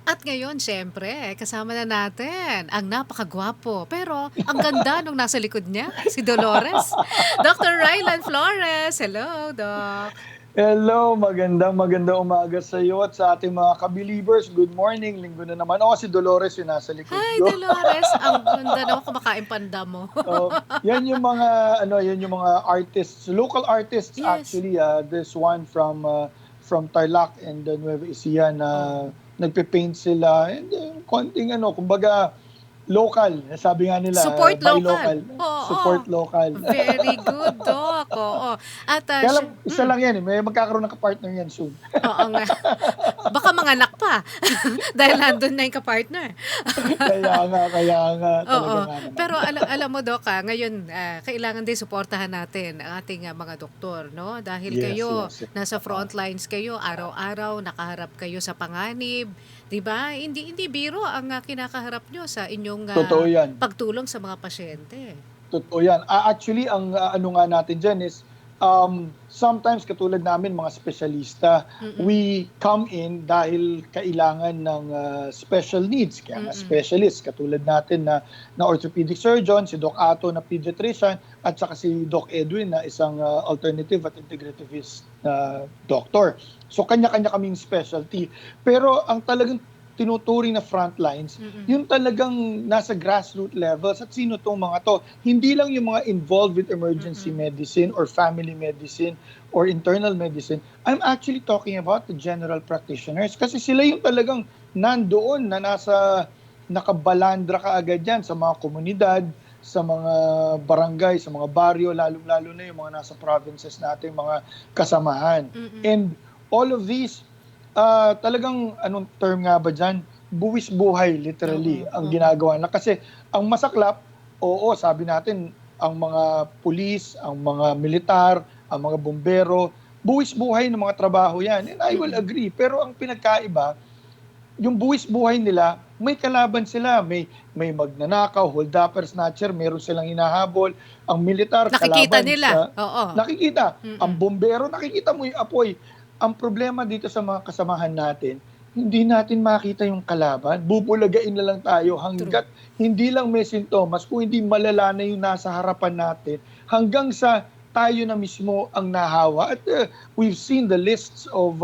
At ngayon siyempre kasama na natin ang napakagwapo pero ang ganda nung nasa likod niya, si Dolores. Doctor Rylan Flores, hello Doc. Hello, magandang umaga sa iyo at sa ating mga ka-believers. Good morning, linggo na naman. Si Dolores yung nasa likod Hi ko. Dolores, ang ganda naman kumakain panda mo. Yan yung mga artists, local artists Yes. actually. This one from Tarlac and Nueva Ecija na Oh. nagpe-paint sila and konting kumbaga local. Sabi nga nila, Support buy local. local, Oo. support local. Very good, Doc. Oo. At Kaya lang, isa lang yan may magkakaroon ng kapartner yan soon. oo nga. Baka manganak pa dahil nandun na yung kapartner. Kaya nga, talaga Oo. nga naman. Pero alam mo Doc, ngayon kailangan din suportahan natin ang ating mga doktor, 'no? Dahil Yes, kayo yes. nasa front lines kayo, araw-araw nakaharap kayo sa panganib, 'di ba? Hindi biro ang kinakaharap nyo sa inyong Totoo yan. pagtulong sa mga pasyente. Totoo yan. Actually, ang ano nga natin dyan is, sometimes katulad namin mga espesyalista, Mm. we come in dahil kailangan ng special needs. Kaya nga Mm. specialist, katulad natin na orthopedic surgeon, si Doc Ato na pediatrician, at saka si Doc Edwin na isang alternative at integrativist doctor. So kanya-kanya kaming specialty. Pero ang talagang tinuturing na frontlines, Mm. yung talagang nasa grassroots levels at sino tong mga to. Hindi lang yung mga involved with emergency medicine or family medicine or internal medicine. I'm actually talking about the general practitioners kasi sila yung talagang nandoon na nakabalandra ka agad yan sa mga komunidad, sa mga barangay, sa mga baryo, lalong-lalo na yung mga nasa provinces natin, mga kasamahan. Mm. And all of these, talagang anong term nga ba dyan? Buwis buhay, literally, Oo, ang oo. ginagawa na. Kasi ang masaklap, oo, sabi natin, ang mga pulis, ang mga militar, ang mga bombero, buwis buhay ng mga trabaho yan. And I will agree. Pero ang pinagkaiba, yung buwis buhay nila, may kalaban sila. May magnanakaw, hold-upper, snatcher, meron silang hinahabol. Ang militar, Nakikita kalaban nila. sa... Oo. Nakikita. Ang Mm. bombero, nakikita mo yung apoy. Ang problema dito sa mga kasamahan natin, hindi natin makita yung kalaban. Bubulagain na lang tayo hanggat hindi lang may sintomas, kung hindi malala na yung nasa harapan natin, hanggang sa tayo na mismo ang nahawa. At we've seen the lists of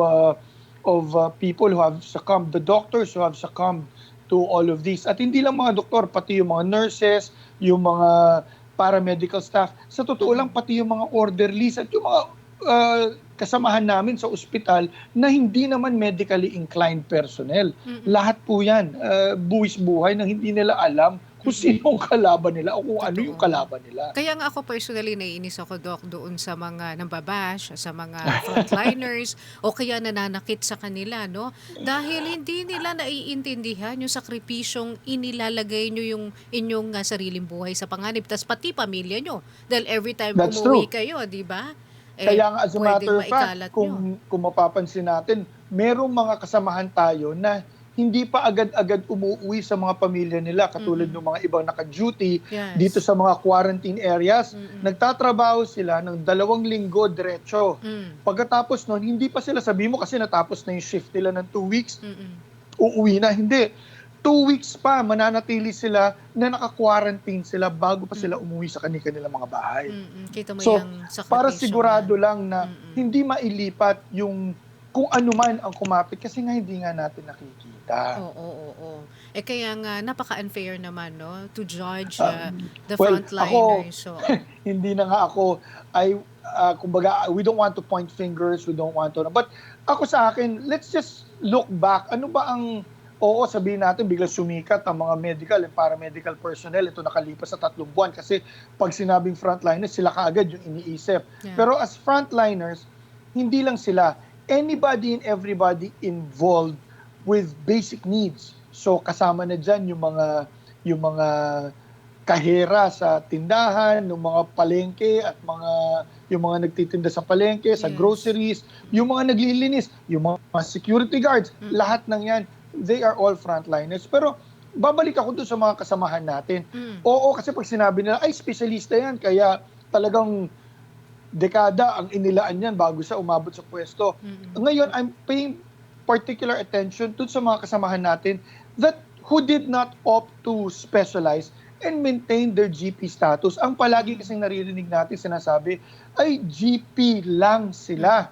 people who have succumbed, the doctors who have succumbed to all of these. At hindi lang mga doktor, pati yung mga nurses, yung mga paramedical staff. Sa totoo lang, pati yung mga orderlies at yung mga kasamahan namin sa ospital na hindi naman medically inclined personnel. Lahat po yan, buwis buhay na hindi nila alam kung sino ang kalaban nila o kung ano yung Totoo. kalaban nila. Kaya nga ako personally naiinis ako Doc doon sa mga nambabash, sa mga frontliners o kaya nananakit sa kanila, no? Dahil hindi nila naiintindihan yung sakripisyong inilalagay nyo yung inyong sariling buhay sa panganib, tas pati pamilya nyo. Dahil every time That's umuwi true. kayo, di ba? Kaya nga as a Pwedeng matter of fact, maikalat nyo. kung mapapansin natin, merong mga kasamahan tayo na hindi pa agad-agad umuwi sa mga pamilya nila katulad ng mga ibang naka-duty Yes. dito sa mga quarantine areas. Mm-mm. Nagtatrabaho sila ng 2 linggo diretso. Mm. Pagkatapos nun, hindi pa sila, sabi mo kasi natapos na yung shift nila ng 2 weeks, Mm-mm. uuwi na. Hindi. 2 weeks pa, mananatili sila na naka-quarantine sila bago pa sila umuwi sa kanilang mga bahay. Mm-mm. Kita mo So, yung sakripisyo para na. sigurado lang na Mm-mm. hindi mailipat yung kung ano man ang kumapit kasi nga hindi nga natin nakikita. Oo. Kaya nga napaka-unfair naman, no, to judge the Well, frontliners. So, hindi na nga ako, kumbaga, we don't want to point fingers, we don't want to, but ako sa akin, let's just look back. Ano ba ang, sabihin natin, bigla sumikat ang mga medical and paramedical personnel, ito nakalipas sa 3 buwan, kasi pag sinabing frontliners, sila kaagad yung iniisip. Yeah. Pero as frontliners, hindi lang sila, anybody and everybody involved with basic needs. So kasama na dyan yung mga kahera sa tindahan, yung mga palengke at yung mga nagtitinda sa palengke, sa Yes. groceries, yung mga naglilinis, yung mga security guards, lahat ng yan, they are all frontliners. Pero babalik ako doon sa mga kasamahan natin. Oo, kasi pag sinabi nila, ay, specialista yan, kaya talagang dekada ang inilaan yan bago siya umabot sa pwesto. Ngayon, I'm paying particular attention dun sa mga kasamahan natin that who did not opt to specialize and maintain their GP status. Ang palagi kasing naririnig natin sinasabi ay GP lang sila.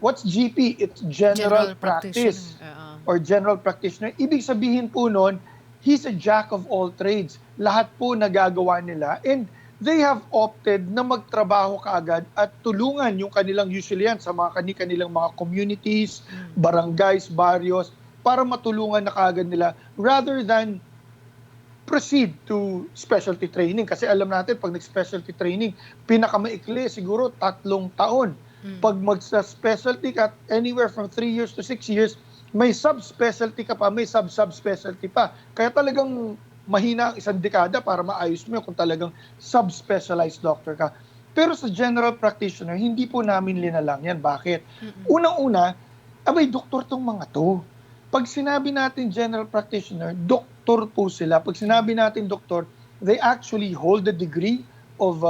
What's GP? It's general practice or general practitioner. Ibig sabihin po nun, he's a jack of all trades. Lahat po nagagawa nila and they have opted na magtrabaho kaagad at tulungan yung kanilang usually yan sa mga kanilang mga communities, barangays, barrios, para matulungan na kaagad nila rather than proceed to specialty training. Kasi alam natin, pag nag-specialty training, pinakamaikli siguro 3 taon. Pag magsa-specialty ka, anywhere from 3 years to 6 years, may subspecialty ka pa, may sub-subspecialty pa. Kaya talagang mahina ang 1 dekada para maayos mo kung talagang subspecialized doctor ka. Pero sa general practitioner, hindi po namin linalang yan. Bakit? Unang-una, abay, doktor tong mga to. Pag sinabi natin general practitioner, doktor po sila. Pag sinabi natin doktor, they actually hold the degree of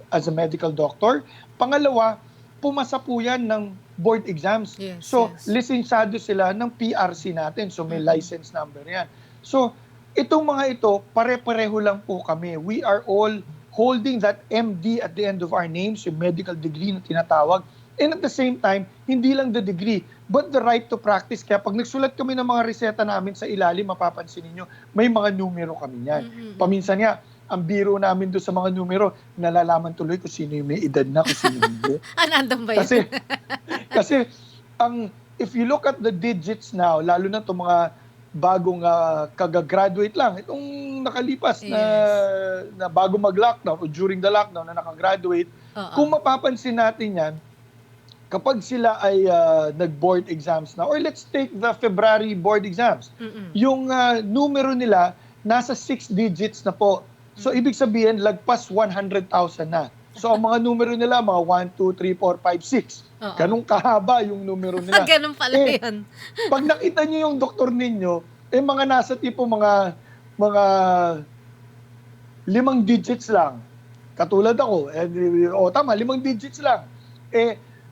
as a medical doctor. Pangalawa, pumasa po yan ng board exams. So, lisensyado sila ng PRC natin. So, may license number yan. So, itong mga ito, pare-pareho lang po kami. We are all holding that MD at the end of our names, yung medical degree na tinatawag. And at the same time, hindi lang the degree, but the right to practice. Kaya pag nagsulat kami ng mga reseta namin sa ilalim, mapapansin niyo may mga numero kami yan. Paminsan nga, ang biro namin doon sa mga numero, nalalaman tuloy kung sino yung may edad na, kung sino hindi. Anandang ba yun? Kasi if you look at the digits now, lalo na itong mga bagong kagagraduate lang, itong nakalipas na bago mag-lockdown o during the lockdown na nakagraduate, kung mapapansin natin yan, kapag sila ay nag-board exams na, or let's take the February board exams, yung numero nila nasa 6 digits na po. So, ibig sabihin, lagpas 100,000 na. So, ang mga numero nila, mga 1, 2, 3, 4, 5, 6. Ganun kahaba yung numero nila. Ganun pala yun. Pag nakita niyo yung doktor ninyo, mga nasa tipo mga 5 digits lang. Katulad ako. Tama, 5 digits lang.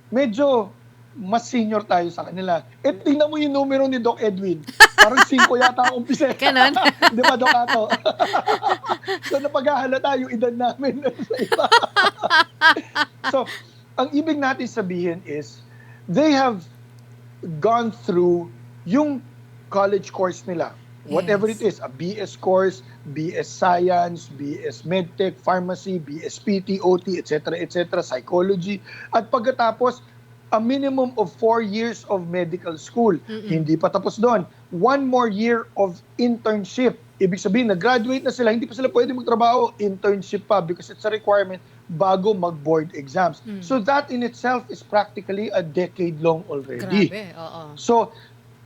Medyo mas senior tayo sa kanila. Tingnan mo yung numero ni Doc Edwin. Parang 5 yata ang umpisa. Ganon. Di ba, Doc Ato? So, napaghahalata yung edad namin sa iba. So, ang ibig natin sabihin is, they have gone through yung college course nila. Whatever it is, a BS course, BS Science, BS Medtech, Pharmacy, BS PT, OT, etc., Psychology. At pagkatapos, a minimum of 4 years of medical school. Hindi pa tapos doon. 1 more year of internship. Ibig sabihin, nag-graduate na sila, hindi pa sila pwede magtrabaho, internship pa because it's a requirement bago mag-board exams. So that in itself is practically a decade long already. Grabe, oo. So,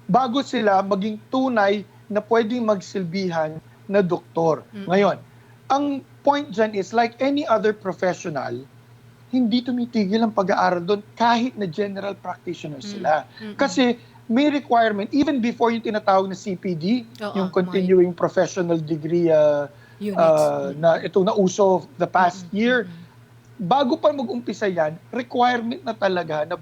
bago sila maging tunay na pwedeng magsilbihan na doktor. Ngayon, ang point dyan is like any other professional, hindi tumitigil ang pag-aaral doon kahit na general practitioner sila. Kasi may requirement, even before yung tinatawag na CPD, yung Continuing Professional Degree na ito na uso the past year, bago pa mag-umpisa yan, requirement na talaga na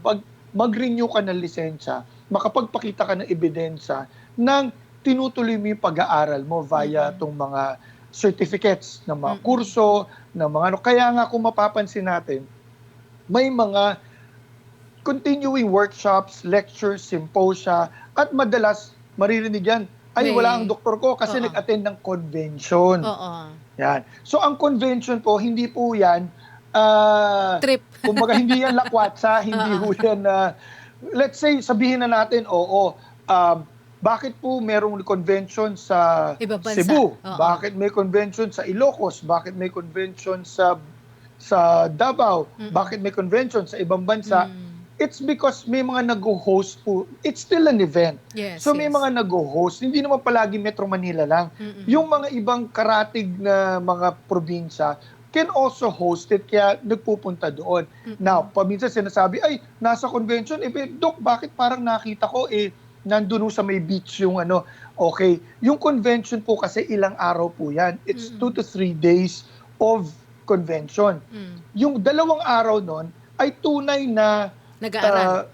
mag-renew ka ng lisensya, makapagpakita ka ng ebidensya ng tinutuloy mo yung pag-aaral mo via itong mga certificates ng mga kurso, ng mga ano. Kaya nga kung mapapansin natin, may mga continuing workshops, lectures, symposia, at madalas maririnig yan, ay wala ang doktor ko kasi nag-attend ng convention. Yan. So ang convention po, hindi po yan trip. Kumbaga hindi yan lakwatsa, hindi po yan let's say, sabihin na natin, bakit po merong convention sa Cebu? Bakit may convention sa Ilocos? Bakit may convention sa Davao? Bakit may convention sa ibang bansa? It's because may mga nag-host po. It's still an event. So may mga nag-host. Hindi naman palagi Metro Manila lang. Yung mga ibang karatig na mga probinsya can also host it, kaya nagpupunta doon. Now, paminsan sinasabi, ay, nasa convention, Dok, bakit parang nakita ko, nandun sa may beach yung ano. Okay, yung convention po kasi ilang araw po yan. It's 2 to 3 days of convention. Yung 2 araw nun ay tunay na nag-aaral.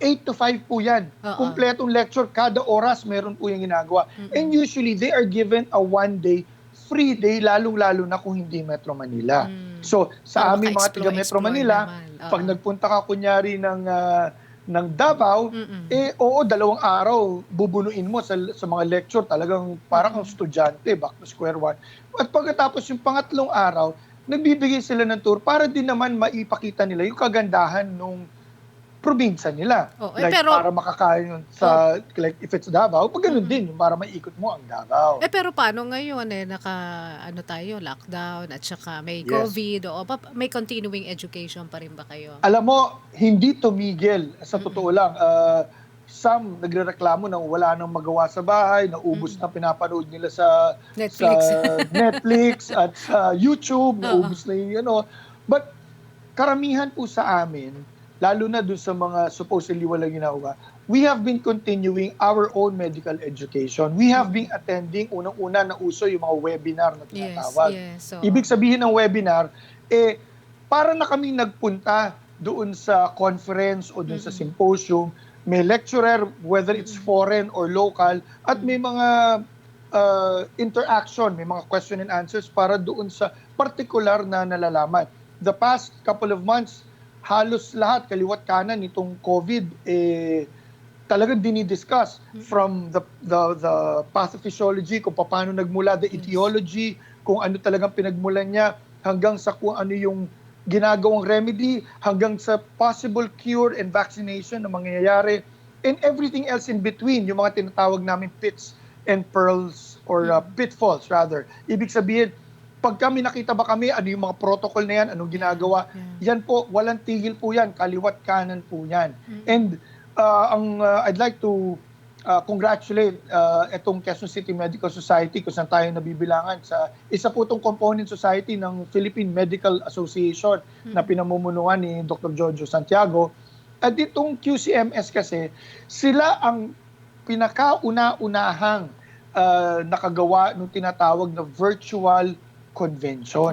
8 to 5 po yan. Oo. Kumpletong lecture, kada oras meron po yung ginagawa. And usually, they are given a 1-day free day, lalong-lalo na kung hindi Metro Manila. So, sa Para aming mga taga Metro maka-explore Manila, naman. Oo. pag nagpunta ka kunyari ng Davao, oo, 2 araw, bubunuin mo sa mga lecture, talagang parang ang estudyante, back to square one. At pagkatapos yung pangatlong araw, nagbibigay sila ng tour para din naman maipakita nila yung kagandahan nung probinsya nila. Oh, like, pero para makakain yun sa, like, if it's Davao, pag ganun din, yung para maikot mo ang Davao. pero paano ngayon ano tayo, lockdown at saka may Yes. COVID o may continuing education pa rin ba kayo? Alam mo, hindi tumigil. Sa totoo lang, some nagrereklamo na wala nang magawa sa bahay, naubos na pinapanood nila sa Netflix. sa Netflix at sa YouTube, naubos na yung But karamihan po sa amin, lalo na dun sa mga supposedly walang ginagawa, we have been continuing our own medical education. We have been attending, unang-una na uso yung mga webinar na tinatawag. Yes. So, Ibig sabihin ng webinar, para na kaming nagpunta doon sa conference o doon sa symposium, may lecturer, whether it's foreign or local, at may mga interaction, may mga question and answers para doon sa particular na nalalaman. The past couple of months, halos lahat, kaliwat kanan nitong COVID, talagang dinidiscuss from the pathophysiology, kung paano nagmula, the etiology, kung ano talagang pinagmulan niya, hanggang sa kung ano yung ginagawang remedy, hanggang sa possible cure and vaccination na mangyayari, and everything else in between, yung mga tinatawag namin pits and pearls, or pitfalls rather. Ibig sabihin, pag kami nakita ba kami, ano yung mga protocol na yan, anong ginagawa, yan po, walang tigil po yan, kaliwat kanan po yan. And I'd like to congratulate itong Quezon City Medical Society kung saan tayo nabibilangan sa isa po itong component society ng Philippine Medical Association na pinamumunuan ni Dr. Jojo Santiago. At itong QCMS kasi, sila ang pinakauna-unahang nakagawa ng tinatawag na virtual convention.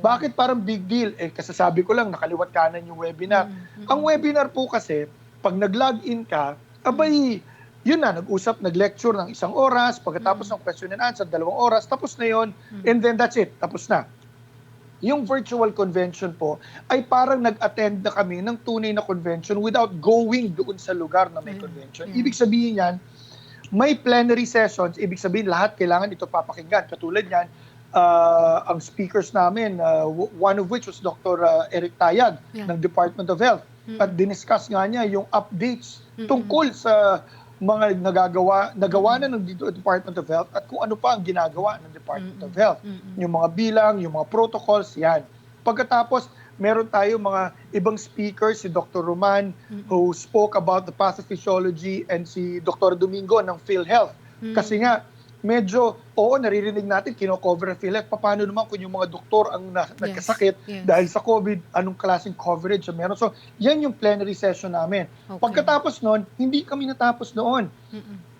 Bakit parang big deal? Kasasabi ko lang, nakaliwat kanan yung webinar. Ang webinar po kasi, pag nag-login ka, abay, yun na, nag-usap, nag-lecture ng 1 oras, pagkatapos ng question and answer, 2 oras, tapos na yun, and then that's it, tapos na. Yung virtual convention po, ay parang nag-attend na kami ng tunay na convention without going doon sa lugar na may convention. Ibig sabihin yan, may plenary sessions, ibig sabihin lahat kailangan ito papakinggan. Katulad yan, ang speakers namin, one of which was Dr. Eric Tayag ng Department of Health. At diniscuss nga niya yung updates tungkol sa mga nagawa na ng Department of Health at kung ano pa ang ginagawa ng Department of Health. Yung mga bilang, yung mga protocols, yan. Pagkatapos, meron tayo mga ibang speakers, si Dr. Roman, who spoke about the pathophysiology, and si Dr. Domingo ng PhilHealth. Kasi nga, medyo, naririnig natin, kino-cover ng PhilHealth. Paano naman kung yung mga doktor ang nagkasakit dahil sa COVID, anong klaseng coverage meron? So, yan yung plenary session namin. Okay. Pagkatapos noon, hindi kami natapos noon.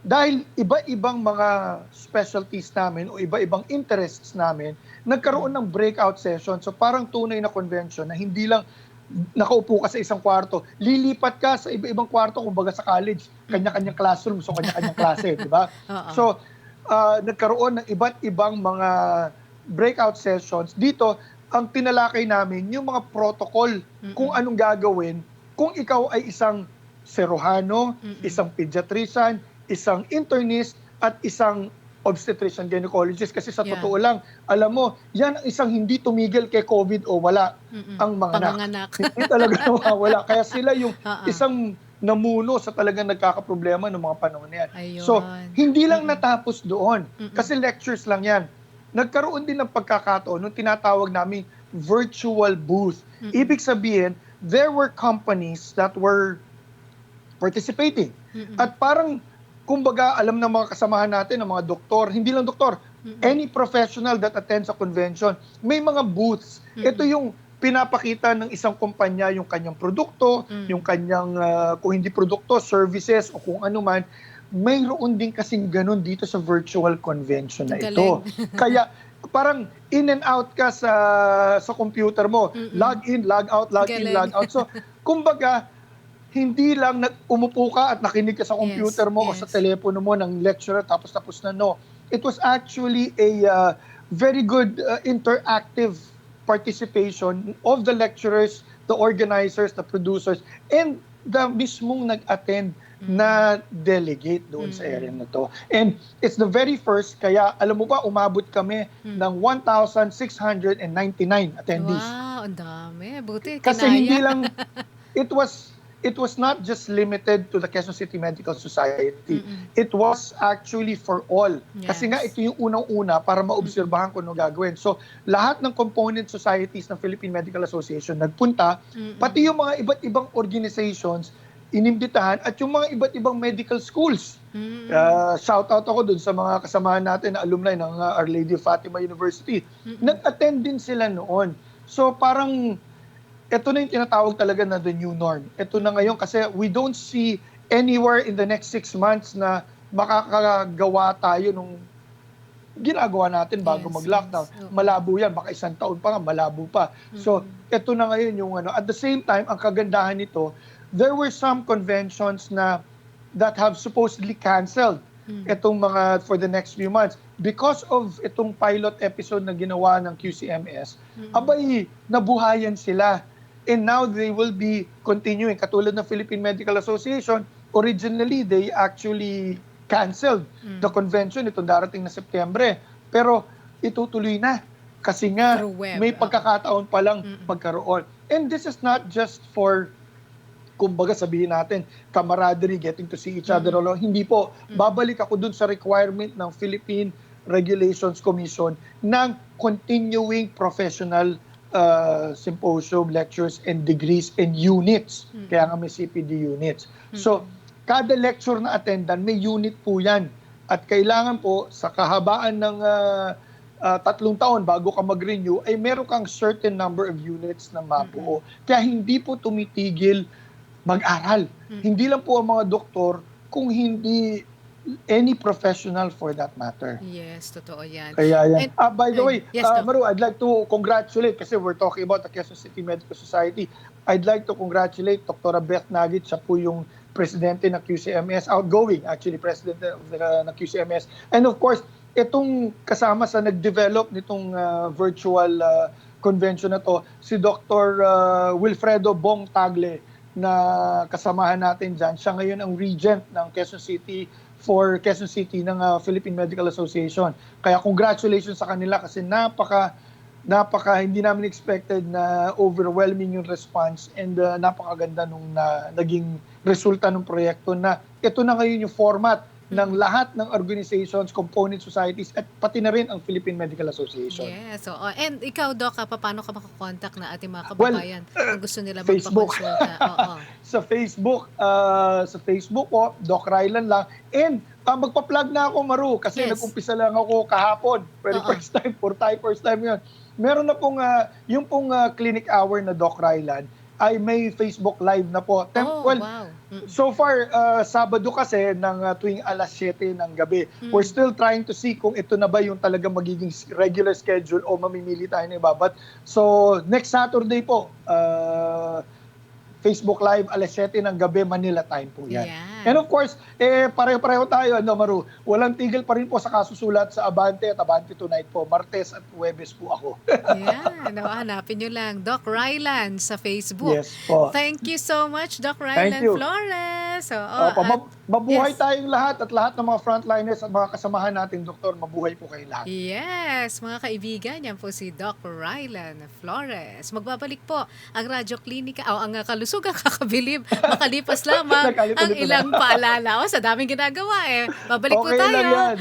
Dahil iba-ibang mga specialties namin o iba-ibang interests namin, nagkaroon ng breakout session. So, parang tunay na convention na hindi lang nakaupo ka sa isang kwarto, lilipat ka sa iba-ibang kwarto, kumbaga sa college, kanya-kanyang classroom, so kanya-kanyang klase, di ba? So, nagkaroon ng iba't ibang mga breakout sessions. Dito, ang tinalakay namin, yung mga protocol, kung anong gagawin, kung ikaw ay isang serohano, isang pediatrician, isang internist, at isang obstetrician gynecologist. Kasi sa totoo lang, alam mo, yan ang isang hindi tumigil kay COVID o wala ang mga anak. Hindi talaga nawawala. Kaya sila yung isang namuno sa talagang nagkakaproblema ng mga panahon na yan. Ayun. So, hindi lang natapos doon. Kasi lectures lang yan. Nagkaroon din ng pagkakataon nung tinatawag namin virtual booth. Ibig sabihin, there were companies that were participating. At parang, kumbaga, alam ng mga kasamahan natin, ng mga doktor, hindi lang doktor, any professional that attends a convention, may mga booths. Ito yung pinapakita ng isang kumpanya yung kanyang produkto, yung kanyang, kung hindi produkto, services, o kung ano man, mayroon din kasing ganun dito sa virtual convention na ito. Kaya, parang in and out ka sa computer mo. Log in, log out, log in, log out. So, kumbaga, hindi lang umupo ka at nakinig ka sa Yes, computer mo o sa yes. telepono mo ng lecturer tapos na. No. It was actually a very good interactive participation of the lecturers, the organizers, the producers, and the mismong nag-attend na delegate doon sa area na to. And it's the very first, kaya alam mo ba, umabot kami ng 1,699 attendees. Wow, ang dami. Buti, Kasi hindi kinaya. lang, it was not just limited to the Quezon City Medical Society. It was actually for all. Kasi nga Yes. ito yung unang-una para maobserbahan kung ano gagawin. So lahat ng component societies ng Philippine Medical Association nagpunta, pati yung mga iba't ibang organizations inimbitahan at yung mga iba't ibang medical schools. Shout out ako dun sa mga kasamahan natin na alumni ng Our Lady of Fatima University. Nag-attend din sila noon. So parang ito na yung tinatawag talaga na the new norm. Ito na ngayon kasi we don't see anywhere in the next 6 months na makakagawa tayo nung ginagawa natin bago Yes, mag-lockdown. yes. Oo. Malabo yan. Baka isang taon pa nga, malabo pa. So, ito na ngayon yung ano. At the same time, ang kagandahan nito, there were some conventions that have supposedly canceled itong mga for the next few months because of itong pilot episode na ginawa ng QCMS. Abay, nabuhayan sila. And now they will be continuing. Katulad ng Philippine Medical Association, originally they actually canceled the convention itong darating na Setyembre. Pero itutuloy na kasi nga Through web. may pagkakataon pa lang magkaroon. And this is not just for, kumbaga sabihin natin, camaraderie, getting to see each other alone. Hindi po. Babalik ako dun sa requirement ng Philippine Regulations Commission ng continuing professional symposium, lectures, and degrees and units. Kaya nga may CPD units. So, kada lecture na attendan, may unit po yan. At kailangan po, sa kahabaan ng 3 taon bago ka mag-renew, ay meron kang certain number of units na mabuo. Kaya hindi po tumitigil mag-aral. Hindi lang po ang mga doktor, kung hindi any professional for that matter. Yes, totoo yan. Kaya yan. And- By the way, Yes, Doc. Maru, I'd like to congratulate kasi we're talking about the Quezon City Medical Society. I'd like to congratulate Dr. Beth Nagit. Siya po yung presidente ng QCMS, outgoing actually president ng QCMS. And of course, itong kasama sa nag-develop nitong virtual convention na to, si Dr. Wilfredo Bong Tagle na kasamahan natin dyan. Siya ngayon ang regent ng Quezon City for Quezon City ng Philippine Medical Association. Kaya congratulations sa kanila kasi napaka hindi namin expected na overwhelming yung response and napakaganda nung naging resulta ng proyekto na ito na ngayon yung format ng lahat ng organizations, component societies, at pati na rin ang Philippine Medical Association. Yes. So, and ikaw, Doc, paano ka makakontak na ating mga kababayan kung gusto nila Facebook. magpakonsulta? Oo. Sa Facebook po, Doc Rylan lang. And magpa-plug na ako, Maru, kasi Yes. nag-umpisa lang ako kahapon. Pero Oo. first time yun. Meron na pong, yung pong clinic hour na Doc Rylan, ay may Facebook Live na po. Well, Wow. so far, Sabado kasi ng tuwing alas 7 ng gabi. We're still trying to see kung ito na ba yung talagang magiging regular schedule o mamimili tayo ng iba. But, so, next Saturday po, Facebook Live, alas 7 ng gabi, Manila time po yan. Yan. And of course, pareho-pareho tayo, Maru. Walang tigil pa rin po sa kasusulat sa Abante at Abante Tonight po. Martes at Huwebes po ako. Yan. Hanapin nyo lang. Doc Rylan sa Facebook. Yes po. Thank you so much, Doc Thank Rylan you. Flores. So, Mabuhay yes. tayong lahat at lahat ng mga frontliners at mga kasamahan nating doktor, mabuhay po kayo lahat. Yes, mga kaibigan, yan po si Doc Rylan Flores. Magbabalik po ang Radyo Klinika, ang kalusugan kakabilib, makalipas lamang ang Nagkalito-lito na. ilang paalala. Sa daming ginagawa Babalik po Okay lang tayo. yan.